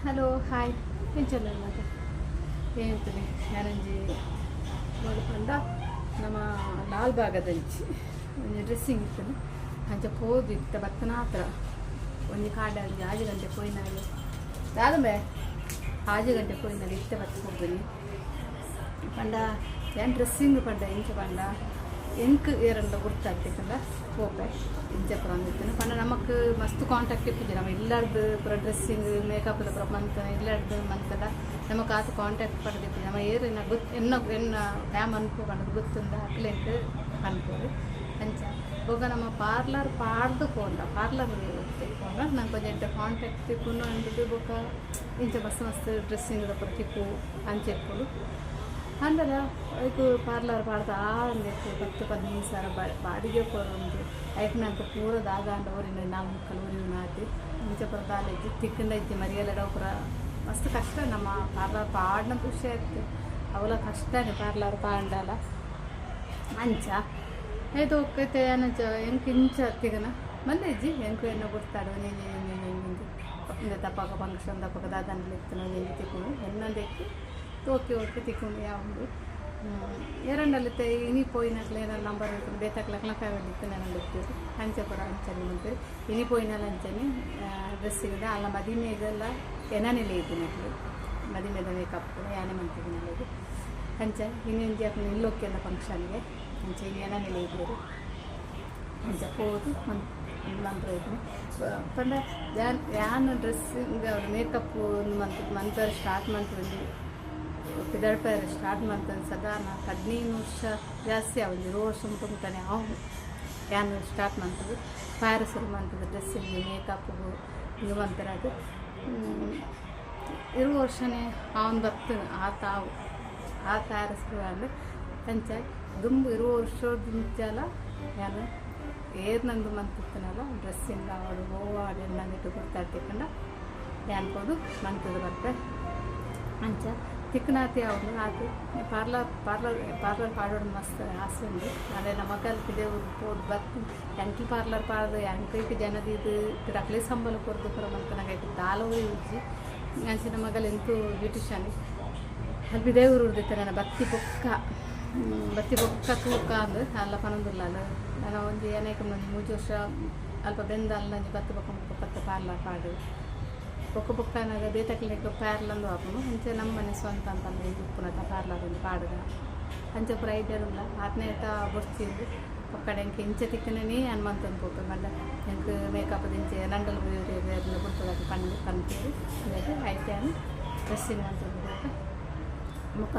hello hi ಎಂಚಲ್ಲ ಮತ್ತೆ ಹೇಳ್ತೀನಿ ನಾನಂಜಿ ನೋಡ್ಕೊಂಡ ನಮ್ಮ ಲಾಲ್ ಭಾಗದಂಚಿ ಒಂದು ಡ್ರೆಸ್ಸಿಂಗ್ ಇತ್ತು ಅಂಚ ಹೋದು ಇತ್ತ ಬತ್ತನ ಹತ್ರ ಒಂದು ಕಾಡ ಒಂದು 6 ಗಂಟೆ ಪೋಯಿನಲ್ಲಿ ದಾದಮೆ 6 ಗಂಟೆ ಪೋಯಿನಲ್ಲಿ ಇತ್ತ ಬತ್ತ ಹೋಗ್ಬನಿ ಪಂಡ ಏನು ಡ್ರೆಸ್ಸಿಂಗ್ ಪಂಡ ಇಂಚ ಪಂಡ ಎಂಕ್ ಏರಂಡ ಗುರ್ತಾಗ್ತೈತಂಡ ಹೋಪೆ ಇಂಚಪ್ಪ ಅಂದಿರ್ತೇನೆ ಪಂಡ ನಮಕ್ ಮಸ್ತ್ ಕಾಂಟ್ಯಾಕ್ಟ್ ಇರ್ತಿದ್ದೆ ನಮ್ಮ ಇಲ್ಲಾರ್ದು ಪುರ ಡ್ರೆಸ್ಸಿಂಗ್ ಮೇಕಪ್ ಪುರ ಮಂತ ಇಲ್ಲಾರ್ದು ಮಂತದ ನಮಕ್ ಆತ ಕಾಂಟ್ಯಾಕ್ಟ್ ಪಡೆದಿತ್ತು ನಮ್ಮ ಏರಿನ ಎನ್ನ ಡ್ಯಾಮ್ ಅನ್ಕೋಕೊಂಡು ಗೊತ್ತುಂದ ಅಕ್ಲೆಂಟ್ ಅನ್ಕೋರಿ ಅಂಚ ಹೋಗ ನಮ್ಮ ಪಾರ್ಲರ್ ಪಾಡ್ದು ಪೋಂಡ ಪಾರ್ಲರ್ ತಿಕ್ಕೊಂಡ ನಂಗೆ ಕೊಂಚ ಕಾಂಟ್ಯಾಕ್ಟ್ ತಿಕ್ಕೊಂಡು ಅಂದಿದ್ದು ಬೊಕ್ಕ ಇಂಚ ಮಸ್ತ್ ಡ್ರೆಸ್ಸಿಂಗ್ ಪುರ ತಿಕ್ಕು ಅಂಚೆಪ್ಪುಡು ಅಂದ್ರೆ ಅದಕ್ಕೆ ಪಾರ್ಲರ್ ಪಾಡ್ದು ಅಂದಿತ್ತು 10-15 ಸಾವಿರ ಬಾಡಿಗೆ ಕೊಡೋದು ಐಕ್ ನಂಗೆ ಪೂರ ದಾಗ ಅಂಡವರಿಂದ ನಾವು ಕಲೂರಿ ನಾಟಿ ಮುಂಚೆ ಪುರ ಕಾಲೇಜ್ ತಿಕ್ಕಿಂದ ಇದ್ದಿ ಮರಿಯಲ್ಲ ಪುರ ಮಸ್ತ್ ಕಷ್ಟ ನಮ್ಮ ಪಾರ್ಲರ್ ಪಾಡ್ನ ಖುಷಿ ಆಯ್ತು ಅವಳ ಕಷ್ಟನೇ ಪಾರ್ಲರ್ ಪಾಂಡಲ್ಲ ಅಂಚ ಆಯ್ತು ಹೋಗ್ತೈತೆ ಏನಂಚ ಹೆಂಗೆ ಇಂಚ ತಿಗನ ಬಂದಿಜ್ಜಿ ಹೆಂಗೆ ಏನೋ ಗೊತ್ತಾಡು ನೀನು ತಪ್ಪಾಗ ಫಂಕ್ಷನ್ ತಪ್ಪಾಗ ದಾದಾನಲ್ಲಿ ಇತ್ತು ನಾವು ಹೆಂಗೆ ತಿಕ್ಕೊಂಡು ಎನ್ನೊಂದಕ್ಕೆ ಓಕೆ ತಿಕ್ಕೊಂಡು ಯಾವುದು ಎರಡಲ್ಲಿತ್ತೆ ಇನಿ ಪೋಯಿನಕ್ಲೆ ಏನಾರು ನಂಬರ್ ಇರ್ತೀನಿ ಬೇತಾಕ್ಲಕ್ಲ ಕಾವಿತ್ತು ನಾನು ಬಿಡ್ತೀವಿ ಅಂಚಪುರ ಅಂಚನೆ ಮಾಡ್ತೀವಿ ಇನಿ ಪೋಯಿನಲ್ಲಿ ಅಂಚನೆ ಡ್ರೆಸ್ಸಿಗೆ ಅಲ್ಲ ಮದಿಮೆಗೆಲ್ಲ ಎನಾನೆಲೆ ಇದ್ದೀನಿ ಮದಿಮೆದ ಮೇಕಪ್ ಯಾನೆ ಮಾಡ್ತಿದ್ದೀನಿ ಅಲ್ಲಿಗೆ ಅಂಚ ಇನ್ನೊಂದು ಯಾಕೆ ನಿಲ್ಲೋಕೆ ಅಂದ ಫಂಕ್ಷನ್ಗೆ ಅಂಚ ಇಲ್ಲಿ ಎನಾನೆಲೆ ಇದ್ದೀರಿ ಅಂಚ ಹೋದು ಮಂತ್ರ ಇದ್ದೀನಿ ಪಂಡ ಯಾನು ಡ್ರೆಸ್ಸಿಂಗ್ ಅವ್ರು ಮೇಕಪ್ ಒಂದು ಮಂತ್ ಸ್ಟಾರ್ಟ್ ಮಾಡ್ತೀವಿ ಪಿದಳ್ಪಾಯರು ಸ್ಟಾರ್ಟ್ ಮಾಡ್ತಾನೆ ಸದಾ ನಾ 15 ವರ್ಷ ಜಾಸ್ತಿ ಅವನು 20 ವರ್ಷ ಮುಟ್ಟಾನೆ ಅವನು ಯಾನು ಸ್ಟಾರ್ಟ್ ಮಾಡ್ತದೆ ಪ್ಯಾರಸರು ಮಾಡ್ತದೆ ಡ್ರೆಸ್ಸಿಗೆ ಮೇಕಪ್ಗೂ ಇದು ಅಂತಾರೆ ಅದು 20 ವರ್ಷನೇ ಅವನು ಬರ್ತಾನೆ ಆ ಪ್ಯಾರಸರು ಅಂದರೆ ಪಂಚ ದುಂಬು 20 ವರ್ಷದಿಂಚಲ್ಲ ಯಾನು ಏರ್ನಂದು ಮಂತಿರ್ತಾನಲ್ಲ ಡ್ರೆಸ್ಸಿಂದ ಅವಳು ಹೋವಾಡಿ ಎಣ್ಣಂದಿಟ್ಟು ಗೊತ್ತಾಡ್ತಿಕ್ಕಂಡ ಯಾನ್ಕೋದು ಮಂತದ ಬರ್ತಾರೆ ಅಂಚ ತಿಕ್ಕನಾತಿ ಅವನು ಅದು ಪಾರ್ಲರ್ ಪಾಡೋದು ಮಸ್ತ್ ಆಸೆ ಉಂಟು ಅದೇ ನಮ್ಮ ಕಲ್ತಿದೆ ಹೋದ್ ಬರ್ತು ಎಂಕಿ ಪಾರ್ಲರ್ ಪಾಡ್ದು ಎಂಕೈಟಿ ಜನದಿದ್ದು ರಕ್ಲೆ ಸಂಬಳ ಕೊರ್ದು ಪುರ ಮಂತ ನಂಗೆ ದಾಲವು ಉಜ್ಜಿ ಅಂಚೆ ನಮ್ಮ ಮಗಲ್ ಎಂತೂ ಬ್ಯೂಟಿಷನ್ ಅಲ್ಲಿ ದೇವ್ರು ಉಡ್ದಿತ್ತು ನನ್ನ ಬತ್ತಿ ಬೊಕ್ಕ ತೂಕ ಅಂದ್ರೆ ಅಲ್ಲ ಪನೊಂದಿಲ್ಲ ಅಲ್ಲ ನಾನು ಒಂದು ಏನೇಕ ಮಂದಿ 3 ವರ್ಷ ಅಲ್ಪ ಬೆಂದ ಅಲ್ಲ ನಂಜಿ ಬತ್ತಿ ಬೊಕ್ಕ ಪಾರ್ಲರ್ ಪಾಡು ಬೊಕ್ಕ ಬೇತಕ್ಲಿಕ್ಕೆ ಪ್ಯಾರ್ಲಂದು ಹಾಕೋನು ಅಂಚೆ ನಮ್ಮ ಮನೆ ಸ್ವಂತ ಅಂತಂದ್ರೆ ಉಪ್ಪುನತ ಪಾರ್ಲರ್ ಒಂದು ಪಾಡುಗ ಅಂಚೆ ಪುರ ಐಡಿಯಲ್ಲ ಆತ್ನೇಟ ಬೊರ್ಚಿಂದು ಒಕ್ಕಡೆ ಎಂಕೆ ಇಂಚೆ ತಿಕ್ಕನೇ ಹನುಮಂತನ ಪೋಪೆ ಮಲ್ಲ ಎಂಕೆ ಮೇಕಪ್ ಇಂಚೆ ನಂಡಲ್ ಎಲ್ಲ ಬಿಡ್ತದಾಗಿ ಪಂತೀರಿ ಐತೆ ಡ್ರೆಸ್ಸಿಂಗ್ ಅಂತ ಮುಖ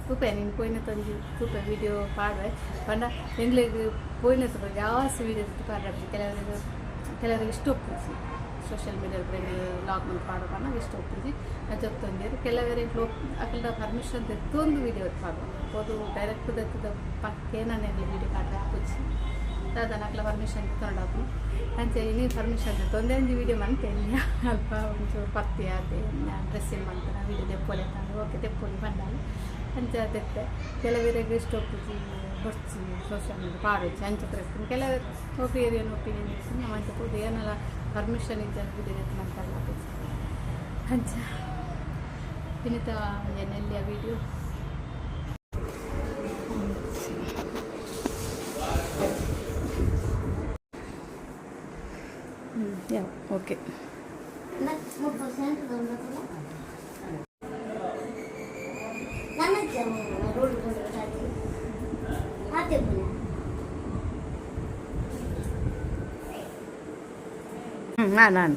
ತೂಪೆ ನೀನು ಪೋಯಿನ ತಂದು ತೂಪೆ ವೀಡಿಯೋ ಪಾಡುವೆ ಪಂಡ ಎಂಗ್ಲಿಗೆ ಪೋಯಿನ ತೂಪ ಜಾಸ್ತಿ ವೀಡಿಯೋ ಪಾಡ್ದು ಕೆಲವರಿಗೆ ಇಷ್ಟ ಒಪ್ಪಿಸಿ ಸೋಷಿಯಲ್ ಮೀಡಿಯಾದಲ್ಲಿ ಲಾಗ್ ಮಾಡಿ ಪಾಡೋಣ ಇಷ್ಟ ಹೋಗ್ತಿದ್ವಿ ಜೊತ್ತೊಂದಿರು ಕೆಲವರೆ ಅಕಲ್ದ ಪರ್ಮಿಷನ್ ತೆತ್ತೊಂದು ವೀಡಿಯೋ ಪಾಡುವ ಅದು ಡೈರೆಕ್ಟ್ ತೆತ್ತದ ಪಕ್ಕೇನೇ ವೀಡಿಯೋ ಕಾಟ ಹಾಕಿ ಅದನ್ನ ಅಕಲ ಪರ್ಮಿಷನ್ ತೊಗೊಂಡು ಅಂಚೆ ಇನ್ನೂ ಪರ್ಮಿಷನ್ ತೊಂದೊಂದು ವೀಡಿಯೋ ಮಂತೇನೆ ಅಲ್ಪ ಒಂಚೂರು ಪತ್ತಿ ಅದೇ ಡ್ರೆಸ್ಸಿಂಗ್ ಮಾಡ್ತಾನೆ ವೀಡಿಯೋ ತೆಪ್ಪೊಲೆ ತಂದು ಓಕೆ ತೆಪ್ಪೊಲಿ ಬಂದಾಗ ಅಂಚೆ ತೆತ್ತೆ ಕೆಲವರಿಗೆ ಇಷ್ಟ ಹೋಗ್ತಿದ್ವಿ ಹೊರ್ಚಿ ಸೋಷಿಯಲ್ ಮೀಡಿಯಾ ಪಾಡೋದು ಅಂಚೆ ಬರ್ತೀನಿ ಕೆಲವರು ಒಪಿನಿಯನ್ ಇರ್ತೀನಿ ನಮ್ಮ ಅಂಚೆ ಹೋಗಿ ಏನೆಲ್ಲ ಪರ್ಮಿಷನ್ ಇದ್ದಾಗ ವಿಡಿಯೋ ನಂತರ ಅಂಚ ವಿನಿತ ಎನ್ನೆಲ್ಲಿಯ ವೀಡಿಯೋ ಓಕೆ ನಾನು